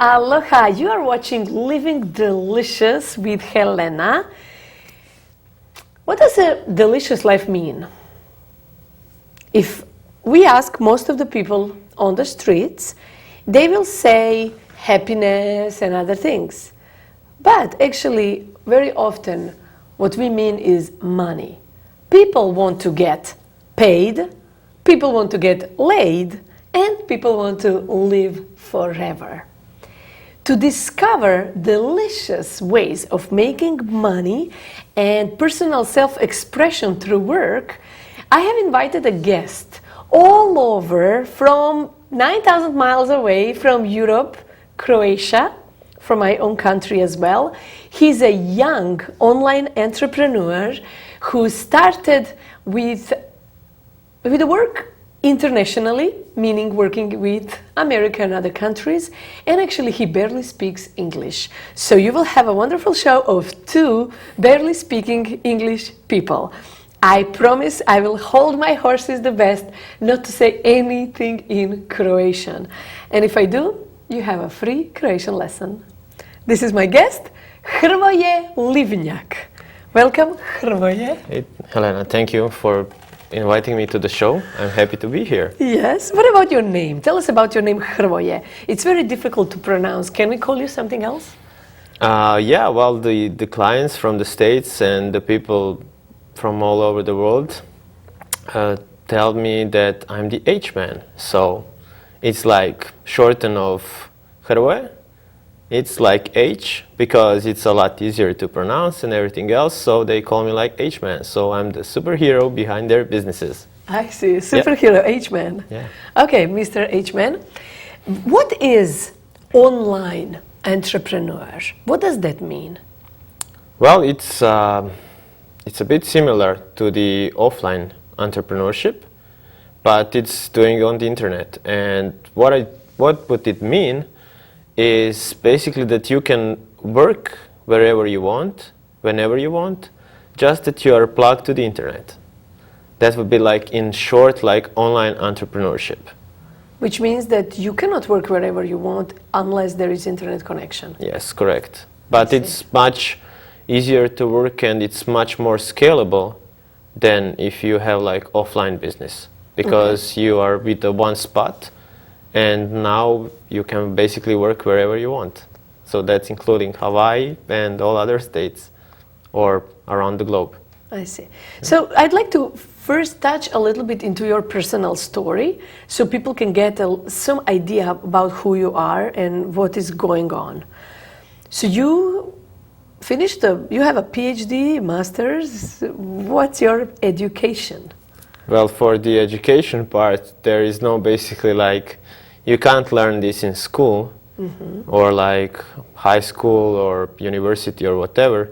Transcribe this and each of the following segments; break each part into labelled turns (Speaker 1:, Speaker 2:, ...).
Speaker 1: Aloha, you are watching Living Delicious with Helena. What does a delicious life mean? If we ask most of the people on the streets, they will say happiness and other things. But actually, very often, what we mean is money. People want to get paid, people want to get laid, and people want to live forever. To discover delicious ways of making money and personal self-expression through work, I have invited a guest all over from 9,000 miles away from Europe, Croatia, from my own country as well. He's a young online entrepreneur who started with the work internationally, meaning working with America and other countries, and actually he barely speaks English. So you will have a wonderful show of two barely speaking English people. I promise I will hold my horses the best not to say anything in Croatian. And if I do, you have a free Croatian lesson. This is my guest, Hrvoje Livnjak. Welcome, Hrvoje.
Speaker 2: Hey, Helena, thank you for inviting me to the show. I'm happy to be here.
Speaker 1: Yes. What about your name? Tell us about your name, Hrvoje. It's very difficult to pronounce. Can we call you something else?
Speaker 2: Yeah, well, the clients from the States and the people from all over the world tell me that I'm the H-man. So it's like shorten of Hrvoje. It's like H because it's a lot easier to pronounce and everything else. So they call me like H-man. So I'm the superhero behind their businesses.
Speaker 1: I see. Superhero, H-man.
Speaker 2: Yeah.
Speaker 1: Okay, Mr. H-man. What is online entrepreneur? What does that mean?
Speaker 2: Well, it's a bit similar to the offline entrepreneurship, but it's doing on the internet. And what would it mean is basically that you can work wherever you want, whenever you want, just that you are plugged to the internet. That would be like, in short, like online entrepreneurship.
Speaker 1: Which means that you cannot work wherever you want unless there is internet connection.
Speaker 2: Yes, correct. But it's much easier to work and it's much more scalable than if you have like offline business, because you are with the one spot and now you can basically work wherever you want. So that's including Hawaii and all other states or around the globe.
Speaker 1: I see. So I'd like to first touch a little bit into your personal story so people can get some idea about who you are and what is going on. So you finished, you have a PhD, master's. What's your education?
Speaker 2: Well, for the education part, there is no basically like, you can't learn this in school or like high school or university or whatever.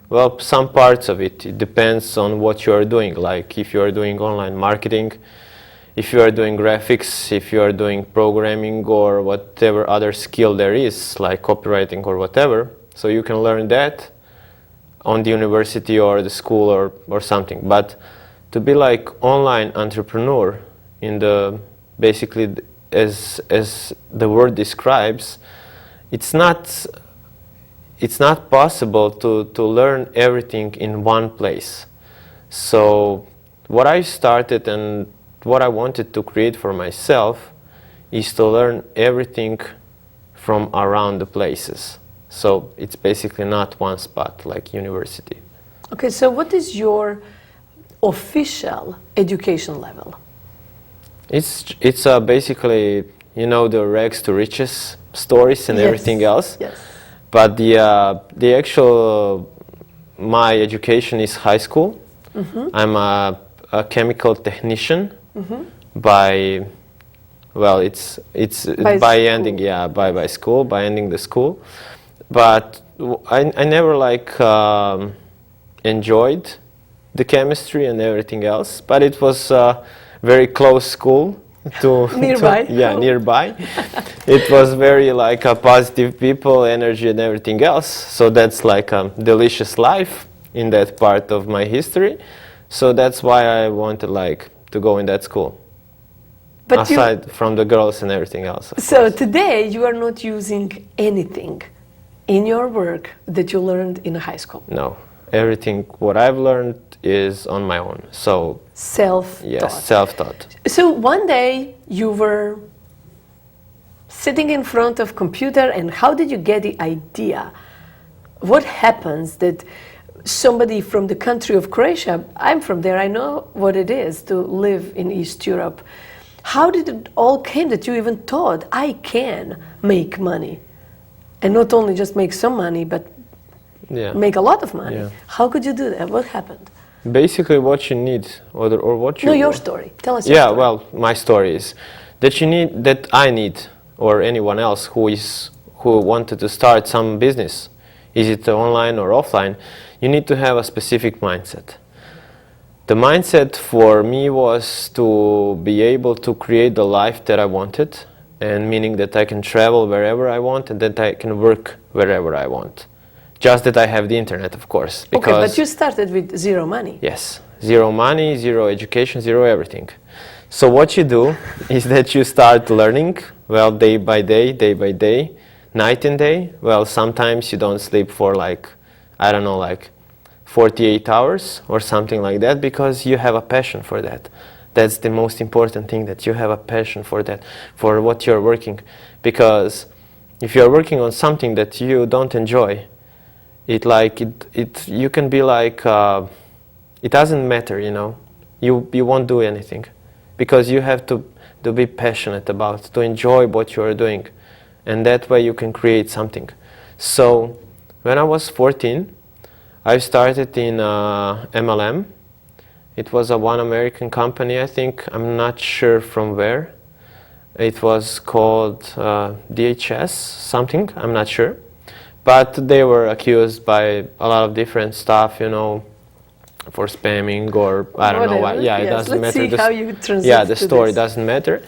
Speaker 2: Well, some parts of it depends on what you are doing. Like if you are doing online marketing, if you are doing graphics, if you are doing programming or whatever other skill there is, like copywriting or whatever. So you can learn that on the university or the school or something. But to be like online entrepreneur in the basically as the word describes, it's not possible to learn everything in one place. So what I started and what I wanted to create for myself is to learn everything from around the places. So it's basically not one spot like university.
Speaker 1: Okay, so what is your official education level?
Speaker 2: It's basically, you know, the rags to riches stories and everything else.
Speaker 1: Yes.
Speaker 2: But the actual my education is high school. I'm a chemical technician by, well, it's by ending by school, by ending the school. But I never like enjoyed the chemistry and everything else. But it was very close school to
Speaker 1: nearby.
Speaker 2: Nearby. It was very like a positive people, energy and everything else. So that's like a delicious life in that part of my history. So that's why I wanted like to go in that school.
Speaker 1: But
Speaker 2: aside from the girls and everything else. Of
Speaker 1: so
Speaker 2: course.
Speaker 1: today you are not using anything in your work that you learned in high school.
Speaker 2: No, everything what I've learned is on my own. So
Speaker 1: Self-taught.
Speaker 2: yes, self-taught.
Speaker 1: So one day you were sitting in front of computer, and how did you get the idea? What happens that somebody from the country of Croatia, I'm from there, I know what it is to live in East Europe. How did it all came that you even thought, I can make money? And not only just make some money, but
Speaker 2: Yeah.
Speaker 1: make a lot of money.
Speaker 2: Yeah.
Speaker 1: How could you do that? What happened?
Speaker 2: Basically, what you need, or what you.
Speaker 1: No, your story. Tell us your
Speaker 2: Yeah,
Speaker 1: story.
Speaker 2: well, my story is that you need, that I need, or anyone else who wanted to start some business, is it online or offline, you need to have a specific mindset. The mindset for me was to be able to create the life that I wanted, and meaning that I can travel wherever I want and that I can work wherever I want. Just that I have the internet, of course.
Speaker 1: Okay, but you started with zero money.
Speaker 2: Yes, zero money, zero education, zero everything. So what you do is that you start learning, well, day by day, night and day. Well, sometimes you don't sleep for like, I don't know, like 48 hours or something like that, because you have a passion for that. That's the most important thing, that you have a passion for that, for what you're working. Because if you're working on something that you don't enjoy, you can be like, it doesn't matter, you know, you won't do anything, because you have to be passionate about, to enjoy what you are doing, and that way you can create something. So when I was 14, I started in MLM. It was one American company, I think. I'm not sure from where. It was called DHS something, I'm not sure. But they were accused by a lot of different stuff, you know, for spamming or I don't know what. Yeah,
Speaker 1: yes.
Speaker 2: it doesn't
Speaker 1: Let's
Speaker 2: matter.
Speaker 1: See how you transition
Speaker 2: yeah, the
Speaker 1: to
Speaker 2: story
Speaker 1: this.
Speaker 2: doesn't matter.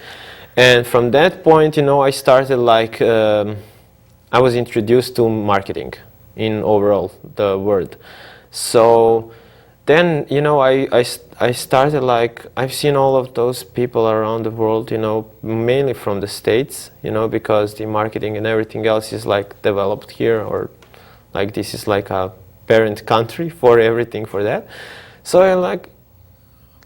Speaker 2: And from that point, you know, I started like, I was introduced to marketing in overall the world. So then, you know, I started like, I've seen all of those people around the world, you know, mainly from the States, you know, because the marketing and everything else is like developed here, or like this is like a parent country for everything for that. So I'm like,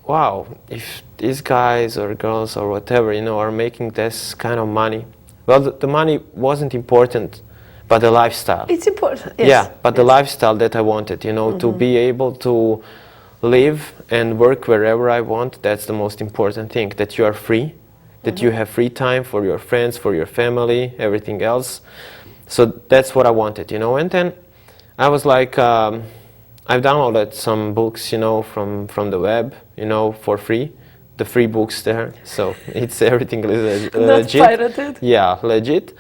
Speaker 2: wow, if these guys or girls or whatever, you know, are making this kind of money, well, the money wasn't important, but the lifestyle.
Speaker 1: It's important. Yes.
Speaker 2: Yeah, but the lifestyle that I wanted, you know, to be able to live and work wherever I want, that's the most important thing, that you are free, that you have free time for your friends, for your family, everything else. So that's what I wanted, you know. And then I was like, I've downloaded some books, you know, from the web, you know, for free. The free books there, so it's everything legit.
Speaker 1: Not pirated.
Speaker 2: Yeah, legit.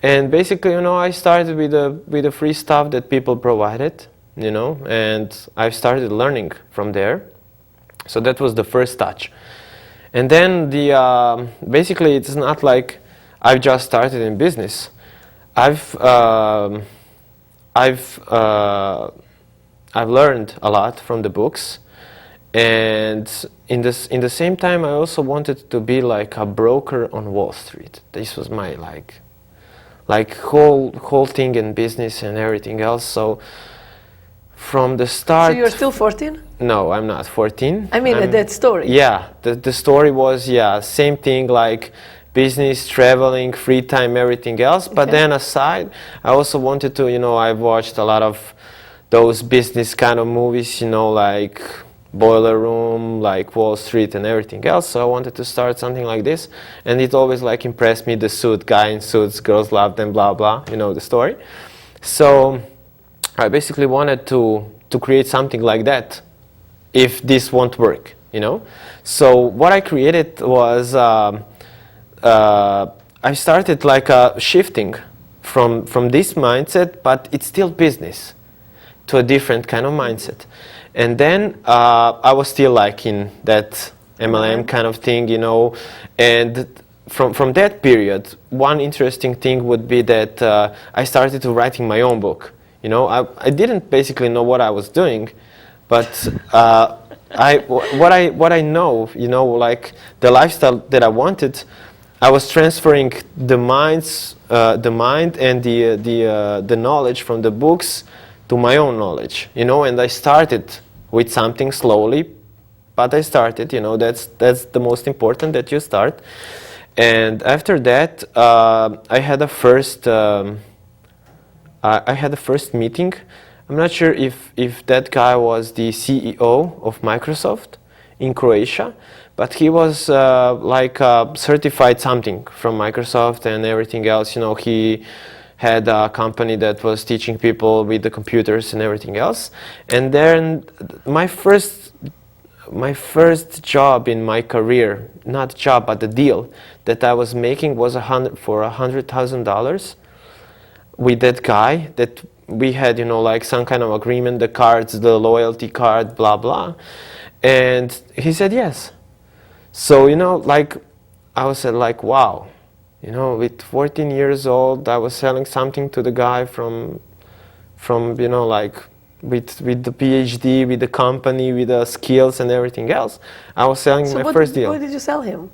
Speaker 2: And basically, you know, I started with the free stuff that people provided, you know, and I've started learning from there. So that was the first touch. And then basically, it's not like I've just started in business. I've learned a lot from the books. And in the same time, I also wanted to be like a broker on Wall Street. This was my like whole thing in business and everything else. So from the start.
Speaker 1: So you're still 14?
Speaker 2: No, I'm not 14.
Speaker 1: I mean, that story.
Speaker 2: Yeah, the story was same thing, like business, traveling, free time, everything else. But then aside, I also wanted to, you know, I've watched a lot of those business kind of movies, you know, like Boiler Room, like Wall Street and everything else. So I wanted to start something like this, and it always like impressed me, the suit, guy in suits, girls love them, blah blah, you know the story. So I basically wanted to create something like that if this won't work, you know. So what I created was I started like shifting from this mindset, but it's still business, to a different kind of mindset. And then I was still like in that MLM kind of thing, you know. And from that period, one interesting thing would be that I started to writing my own book. You know, I didn't basically know what I was doing, but what I know, you know, like the lifestyle that I wanted, I was transferring the mind and the knowledge from the books to my own knowledge, you know. And I started with something slowly, but I started, you know. That's the most important, that you start. And after that, I had a first meeting. I'm not sure if that guy was the CEO of Microsoft in Croatia, but he was like certified something from Microsoft and everything else. You know, he had a company that was teaching people with the computers and everything else. And then my first job in my career, not job, but the deal that I was making was for $100,000 with that guy. That we had, you know, like some kind of agreement, the cards, the loyalty card, blah blah. And he said yes. So, you know, like I was like, wow, you know, with 14 years old, I was selling something to the guy from you know, like with the PhD, with the company, with the skills and everything else. I was selling my first deal.
Speaker 1: What did you sell him?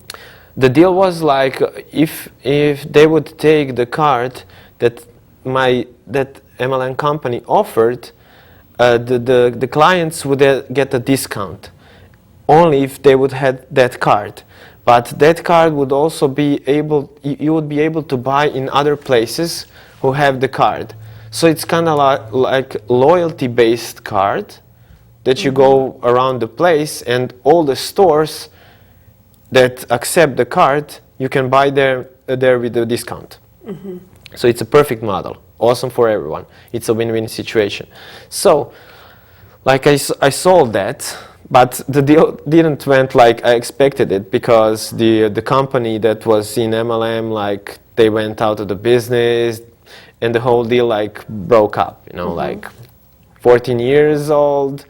Speaker 2: The deal was like, if they would take the card that MLM company offered, the clients would get a discount only if they would have that card. But that card would also be able, you would be able to buy in other places who have the card. So it's kind of like loyalty-based card that you go around the place, and all the stores that accept the card, you can buy there with a discount. So it's a perfect model, awesome for everyone. It's a win-win situation. So, like I sold that, but the deal didn't went like I expected it, because the company that was in MLM, like they went out of the business, and the whole deal like broke up. You know, like 14 years old,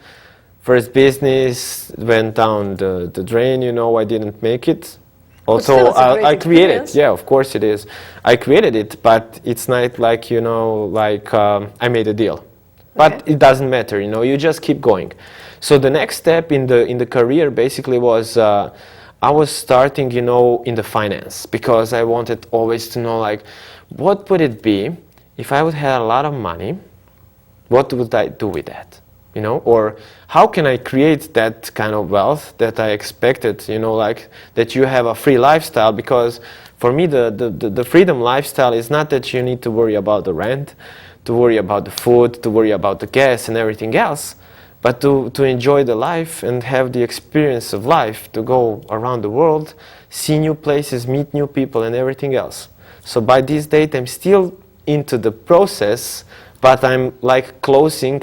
Speaker 2: first business went down the drain. You know, I didn't make it. Also, I created, yeah, of course it is. I created it, but it's not like, you know, like I made a deal. But it doesn't matter, you know, you just keep going. So the next step in the career basically was, I was starting, you know, in the finance, because I wanted always to know, like, what would it be if I would have a lot of money? What would I do with that? You know, or how can I create that kind of wealth that I expected, you know, like that you have a free lifestyle? Because for me, the freedom lifestyle is not that you need to worry about the rent, to worry about the food, to worry about the gas and everything else, but to enjoy the life and have the experience of life, to go around the world, see new places, meet new people and everything else. So by this date, I'm still into the process, but I'm like closing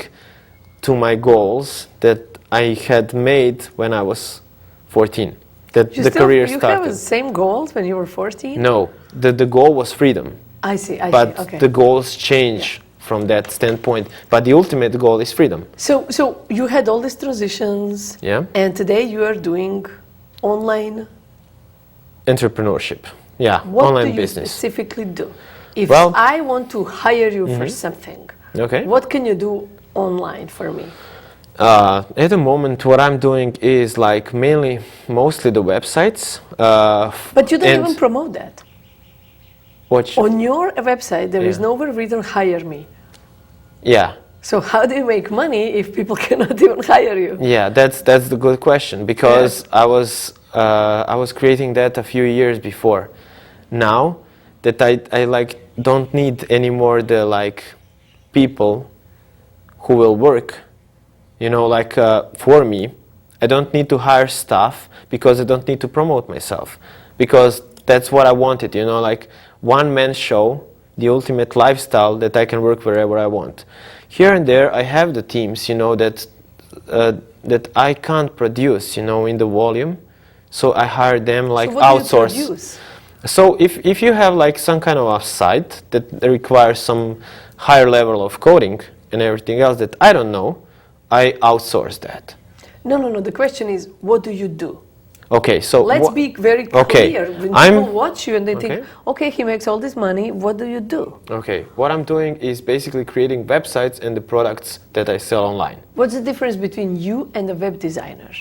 Speaker 2: to my goals that I had made when I was 14. That the career started.
Speaker 1: You have the same goals when you were 14?
Speaker 2: No, the goal was freedom.
Speaker 1: I see.
Speaker 2: But
Speaker 1: Okay.
Speaker 2: the goals change from that standpoint. But the ultimate goal is freedom.
Speaker 1: So you had all these transitions.
Speaker 2: Yeah.
Speaker 1: And today you are doing online
Speaker 2: Entrepreneurship. Yeah.
Speaker 1: What
Speaker 2: online
Speaker 1: do you
Speaker 2: business.
Speaker 1: specifically do? If
Speaker 2: Well,
Speaker 1: I want to hire you for something,
Speaker 2: Okay.
Speaker 1: what can you do online for me?
Speaker 2: At the moment, what I'm doing is like mostly the websites.
Speaker 1: But you don't even promote that.
Speaker 2: What?
Speaker 1: On your website, there is
Speaker 2: Yeah.
Speaker 1: nowhere written hire me.
Speaker 2: Yeah.
Speaker 1: So how do you make money if people cannot even hire you?
Speaker 2: Yeah, that's the good question, because I was creating that a few years before. Now that I like don't need anymore the like people who will work, you know, like for me, I don't need to hire staff, because I don't need to promote myself, because that's what I wanted, you know, like one-man show, the ultimate lifestyle that I can work wherever I want. Here and there, I have the teams, you know, that I can't produce, you know, in the volume, so I hire them like outsource.
Speaker 1: So what do you produce?
Speaker 2: So if you have like some kind of a site that requires some higher level of coding and everything else that I don't know, I outsource that.
Speaker 1: No. The question is, what do you do?
Speaker 2: Okay, so
Speaker 1: Let's be very clear. When people watch you and they think, okay, he makes all this money, what do you do?
Speaker 2: Okay, what I'm doing is basically creating websites and the products that I sell online.
Speaker 1: What's the difference between you and a web designer?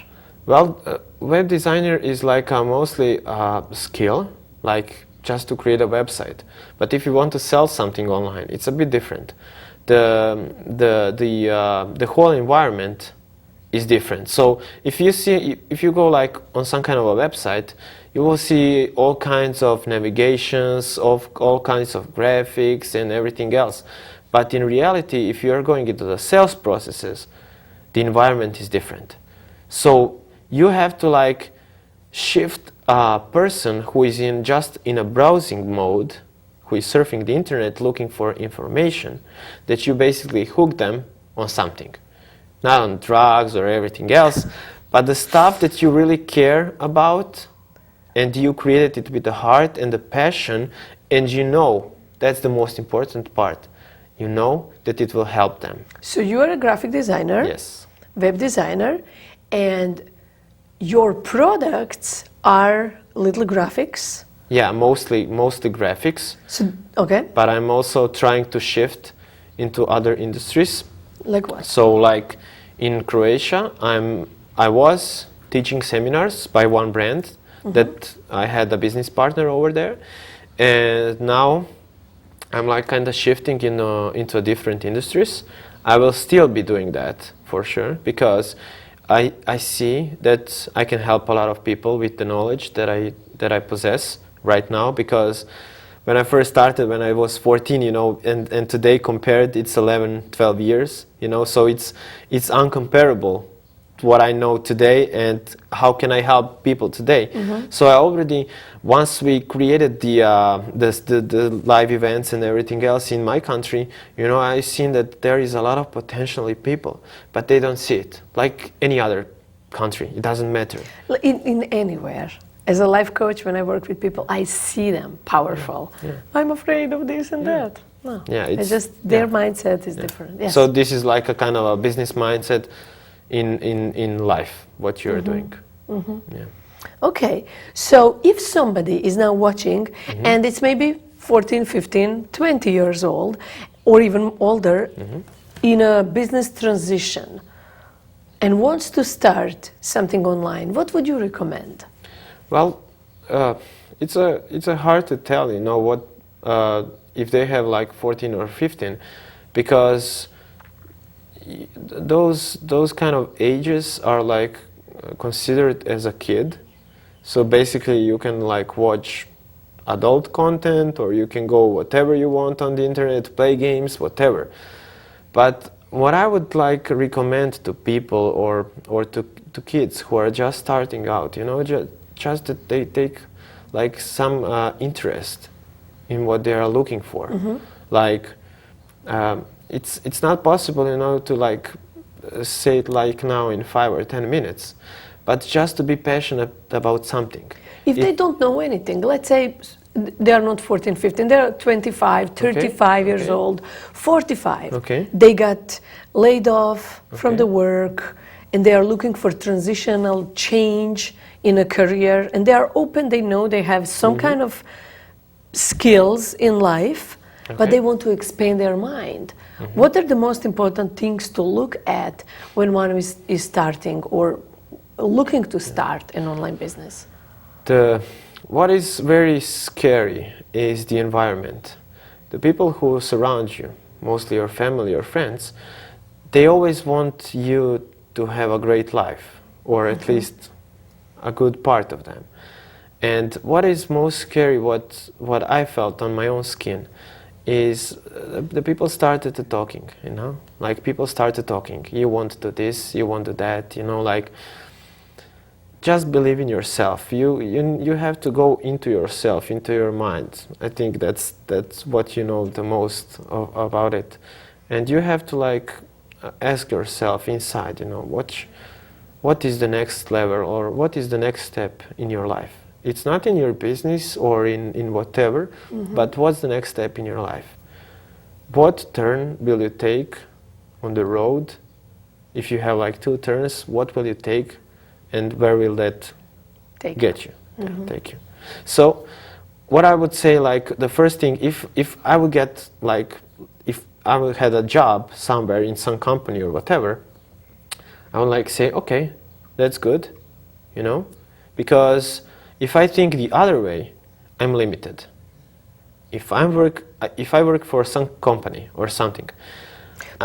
Speaker 2: Well, web designer is like mostly skill, like just to create a website. But if you want to sell something online, it's a bit different. The whole environment is different. So if you go like on some kind of a website, you will see all kinds of navigations, of all kinds of graphics and everything else. But in reality, if you are going into the sales processes, the environment is different. So you have to like shift a person who is just in a browsing mode, who is surfing the internet looking for information, that you basically hook them on something. Not on drugs or everything else, but the stuff that you really care about, and you created it with the heart and the passion, and you know that's the most important part. You know that it will help them.
Speaker 1: So you are a graphic designer,
Speaker 2: Yes.
Speaker 1: web designer, and your products are little graphics.
Speaker 2: Yeah, mostly graphics.
Speaker 1: So, okay.
Speaker 2: But I'm also trying to shift into other industries.
Speaker 1: Like what?
Speaker 2: So like in Croatia, I was teaching seminars by one brand that I had a business partner over there, and now I'm like kind of shifting into different industries. I will still be doing that for sure, because I see that I can help a lot of people with the knowledge that I possess right now, because when I first started when I was 14, and today compared, it's 11, 12 years, so it's uncomparable to what I know today and how can I help people today. So I already, once we created the live events and everything else in my country, I've seen that there is a lot of potentially people, but they don't see it, like any other country, it doesn't matter.
Speaker 1: In anywhere. As a life coach, when I work with people, I see them powerful. Yeah. I'm afraid of this and that. No,
Speaker 2: yeah,
Speaker 1: it's just their mindset is different. Yes.
Speaker 2: So this is like a kind of a business mindset in life, what you're doing. Yeah.
Speaker 1: Okay, so if somebody is now watching and it's maybe 14, 15, 20 years old, or even older, in a business transition and wants to start something online, what would you recommend?
Speaker 2: Well, it's a hard to tell, what if they have like 14 or 15, because those kind of ages are like considered as a kid. So basically, you can like watch adult content, or you can go whatever you want on the internet, play games, whatever. But what I would like recommend to people or to kids who are just starting out, just that they take like some interest in what they are looking for. Like it's not possible, to like say it like now in 5 or 10 minutes, but just to be passionate about something.
Speaker 1: If they don't know anything, let's say they are not 14, 15, they are 25, 35 years old, 45.
Speaker 2: Okay.
Speaker 1: They got laid off from the work and they are looking for transitional change in a career, and they are open, they know they have some kind of skills in life, but they want to expand their mind. What are the most important things to look at when one is starting or looking to start an online business?
Speaker 2: What is very scary is the environment. The people who surround you, mostly your family or friends, they always want you to have a great life, or at least a good part of them. And what is most scary, what I felt on my own skin, is the people started talking, like people started talking. You want to do this, you want to do that, like just believe in yourself. You have to go into yourself, into your mind. I think that's what you know the most about it. And you have to like ask yourself inside, what is the next level, or what is the next step in your life? It's not in your business or in whatever, but what's the next step in your life? What turn will you take on the road? If you have like 2 turns, what will you take, and where will that get you? Take you. So what I would say, like the first thing, if I would get like, if I would had a job somewhere in some company or whatever, I would like say, okay, that's good, you know, because if I think the other way, I'm limited. If I work for some company or something,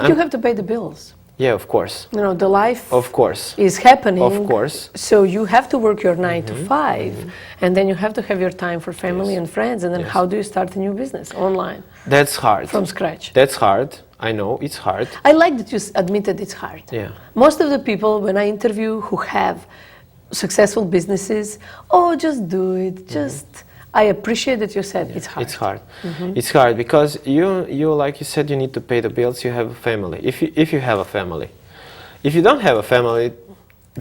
Speaker 1: You have to pay the bills.
Speaker 2: yeah, of course,
Speaker 1: You know, the life
Speaker 2: of course,
Speaker 1: is happening.
Speaker 2: of course.
Speaker 1: So you have to work your 9 to 5, and then you have to have your time for family
Speaker 2: Yes.
Speaker 1: and friends. And then
Speaker 2: Yes.
Speaker 1: how do you start a new business online
Speaker 2: That's hard.
Speaker 1: from scratch?
Speaker 2: That's hard. I know it's hard.
Speaker 1: I like that you admitted it's hard.
Speaker 2: Yeah.
Speaker 1: Most of the people, when I interview who have successful businesses, oh, just do it. Just, I appreciate that you said it's hard.
Speaker 2: It's hard. It's hard because you like you said, you need to pay the bills. You have a family. If you have a family, if you don't have a family,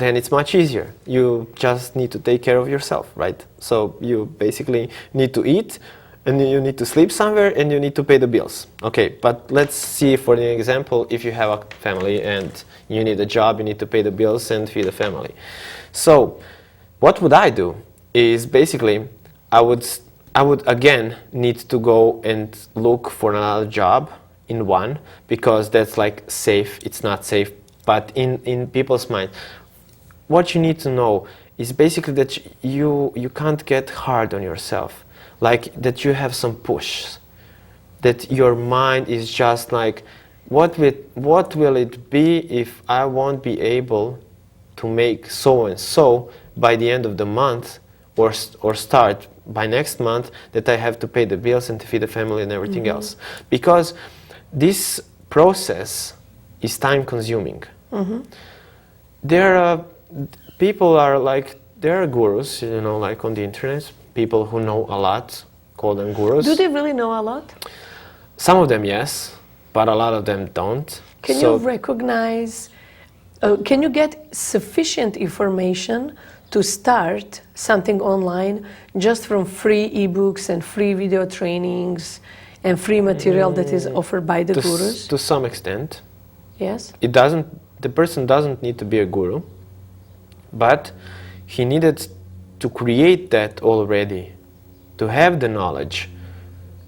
Speaker 2: then it's much easier. You just need to take care of yourself, right? So you basically need to eat, and you need to sleep somewhere, and you need to pay the bills. Okay, but let's see for the example, if you have a family and you need a job, you need to pay the bills and feed the family. So what would I do is basically I would again need to go and look for another job in one, because that's like safe. It's not safe, but in people's mind, what you need to know is basically that you can't get hard on yourself, like that you have some push, that your mind is just like, what will it be if I won't be able to make so and so by the end of the month, or start by next month, that I have to pay the bills and to feed the family and everything else, because this process is time consuming. There are people are like, there are gurus, you know, like on the internet, people who know a lot, call them gurus.
Speaker 1: Do they really know a lot?
Speaker 2: Some of them, yes, but a lot of them don't.
Speaker 1: Can you recognize, can you get sufficient information to start something online just from free ebooks and free video trainings and free material that is offered by the gurus?
Speaker 2: To some extent.
Speaker 1: Yes.
Speaker 2: The person doesn't need to be a guru, but he needed to create that already, to have the knowledge,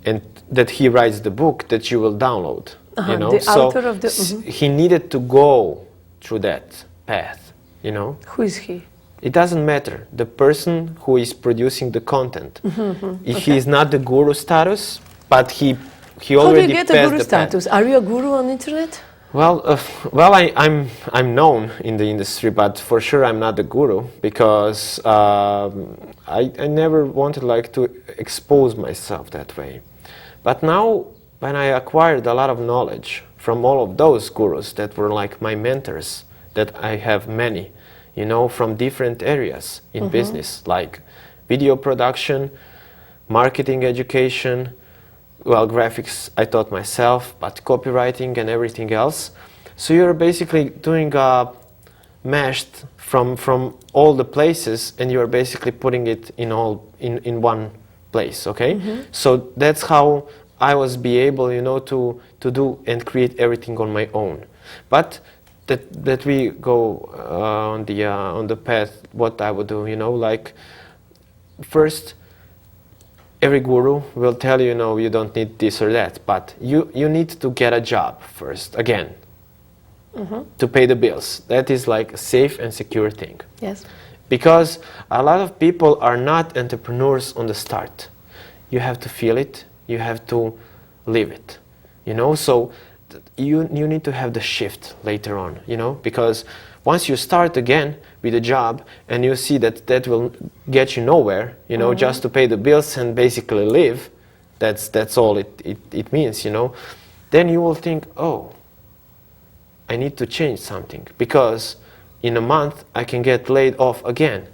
Speaker 2: and that he writes the book that you will download. You know,
Speaker 1: the author of the.
Speaker 2: He needed to go through that path. You know.
Speaker 1: Who is he?
Speaker 2: It doesn't matter. The person who is producing the content. If he is not the guru status, but he already
Speaker 1: How do you get a
Speaker 2: passed
Speaker 1: guru
Speaker 2: the
Speaker 1: status? Are you a guru on internet?
Speaker 2: Well, I'm known in the industry, but for sure I'm not the guru, because I never wanted like to expose myself that way. But now, when I acquired a lot of knowledge from all of those gurus that were like my mentors, that I have many, you know, from different areas in business, like video production, marketing education, well, graphics I taught myself, but copywriting and everything else. So you're basically doing mashed from all the places, and you're basically putting it in one place, okay? So that's how I was be able, you know, to do and create everything on my own. But that we go on the path, what I would do, you know, like first, every guru will tell you, no, you don't need this or that, but you need to get a job first, again, to pay the bills. That is like a safe and secure thing.
Speaker 1: Yes.
Speaker 2: Because a lot of people are not entrepreneurs on the start. You have to feel it, you have to live it, you know, so you need to have the shift later on, you know, because once you start again with a job and you see that will get you nowhere, you know, just to pay the bills and basically live, that's all it means, you know, then you will think, oh, I need to change something, because in a month I can get laid off again.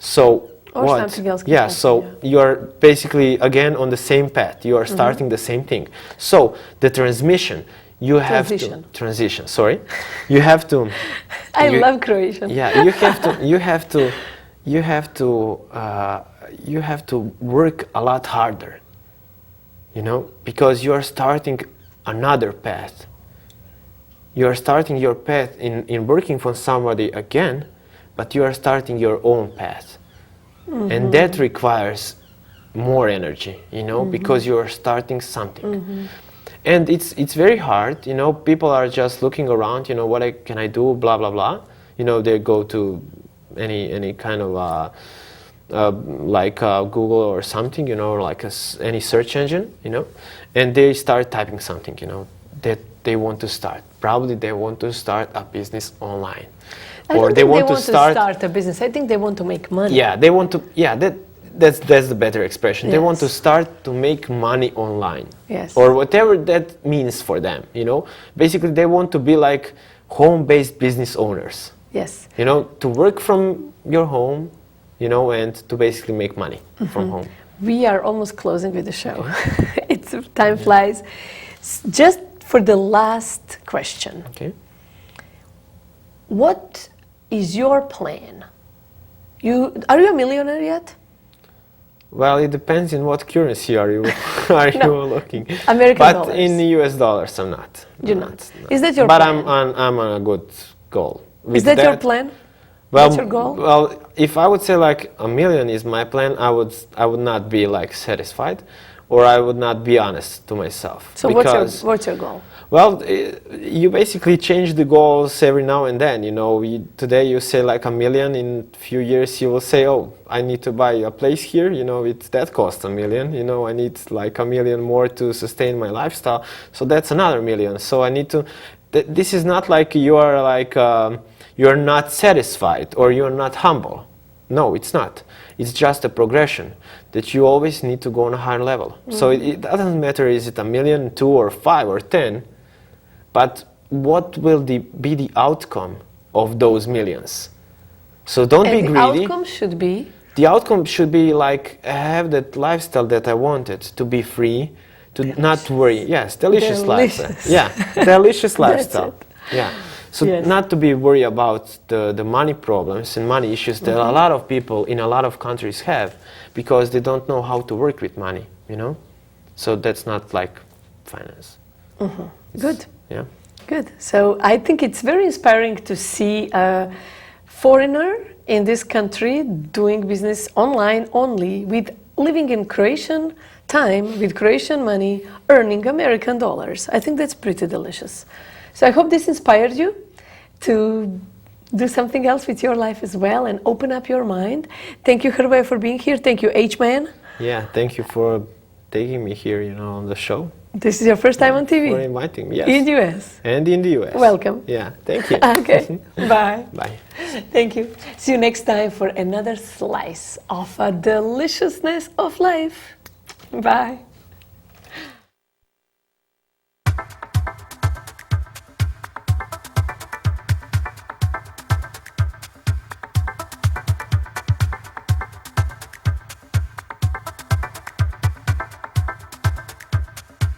Speaker 2: So
Speaker 1: or
Speaker 2: what?
Speaker 1: Something else can
Speaker 2: Yeah,
Speaker 1: happen,
Speaker 2: so you're basically again on the same path. You are starting the same thing. So the transmission, you have
Speaker 1: Transition.
Speaker 2: Sorry, you have to.
Speaker 1: I love Croatian.
Speaker 2: Yeah, you have to work a lot harder. You know, because you are starting another path. You are starting your path in working for somebody again, but you are starting your own path. And that requires more energy, you know, because you are starting something. And it's very hard, you know, people are just looking around, you know, can I do, blah, blah, blah. You know, they go to any kind of like Google or something, you know, like any search engine, you know, and they start typing something, you know, that they want to start. Probably they want to start a business online.
Speaker 1: I don't think they want to start a business. I think they want to make money.
Speaker 2: Yeah, they want to. Yeah, that's the better expression.
Speaker 1: Yes.
Speaker 2: They want to start to make money online.
Speaker 1: Yes.
Speaker 2: Or whatever that means for them. You know, basically they want to be like home-based business owners.
Speaker 1: Yes.
Speaker 2: You know, to work from your home, you know, and to basically make money from home.
Speaker 1: We are almost closing with the show. Time flies. Just for the last question.
Speaker 2: Okay.
Speaker 1: What is your plan? Are you a millionaire yet?
Speaker 2: Well, it depends in what currency are you looking.
Speaker 1: American
Speaker 2: but
Speaker 1: dollars.
Speaker 2: In US dollars, I'm not.
Speaker 1: You're not. Is that your
Speaker 2: but
Speaker 1: plan?
Speaker 2: But I'm on a good goal.
Speaker 1: Is that your plan?
Speaker 2: Well,
Speaker 1: what's your goal?
Speaker 2: Well, if I would say like $1 million is my plan, I would not be like satisfied, or I would not be honest to myself.
Speaker 1: So what's your goal?
Speaker 2: Well, you basically change the goals every now and then. You know, today you say like $1 million. In a few years you will say, oh, I need to buy a place here. You know, that costs $1 million. You know, I need like $1 million more to sustain my lifestyle. So that's another $1 million. So I need to. This is not like you are like you are not satisfied or you are not humble. No, it's not. It's just a progression that you always need to go on a higher level. So it doesn't matter is it $1 million, 2 or 5 or 10. But what will be the outcome of those millions? So don't be greedy.
Speaker 1: The outcome should be?
Speaker 2: The outcome should be like have that lifestyle that I wanted, to be free, to not worry. Yes, delicious lifestyle. Yeah, delicious lifestyle. Yeah. So not to be worried about the money problems and money issues that a lot of people in a lot of countries have because they don't know how to work with money, you know? So that's not like finance.
Speaker 1: Good.
Speaker 2: Yeah.
Speaker 1: Good. So I think it's very inspiring to see a foreigner in this country doing business online only, with living in Croatian time, with Croatian money, earning American dollars. I think that's pretty delicious. So I hope this inspired you to do something else with your life as well and open up your mind. Thank you, Hrvoje, for being here. Thank you, H-Man.
Speaker 2: Yeah, thank you for taking me here, you know, on the show.
Speaker 1: This is your first time on TV?
Speaker 2: For inviting me, yes.
Speaker 1: In the US?
Speaker 2: And in the US.
Speaker 1: Welcome.
Speaker 2: Yeah, thank you.
Speaker 1: Okay, bye.
Speaker 2: Bye.
Speaker 1: Thank you. See you next time for another slice of a deliciousness of life. Bye.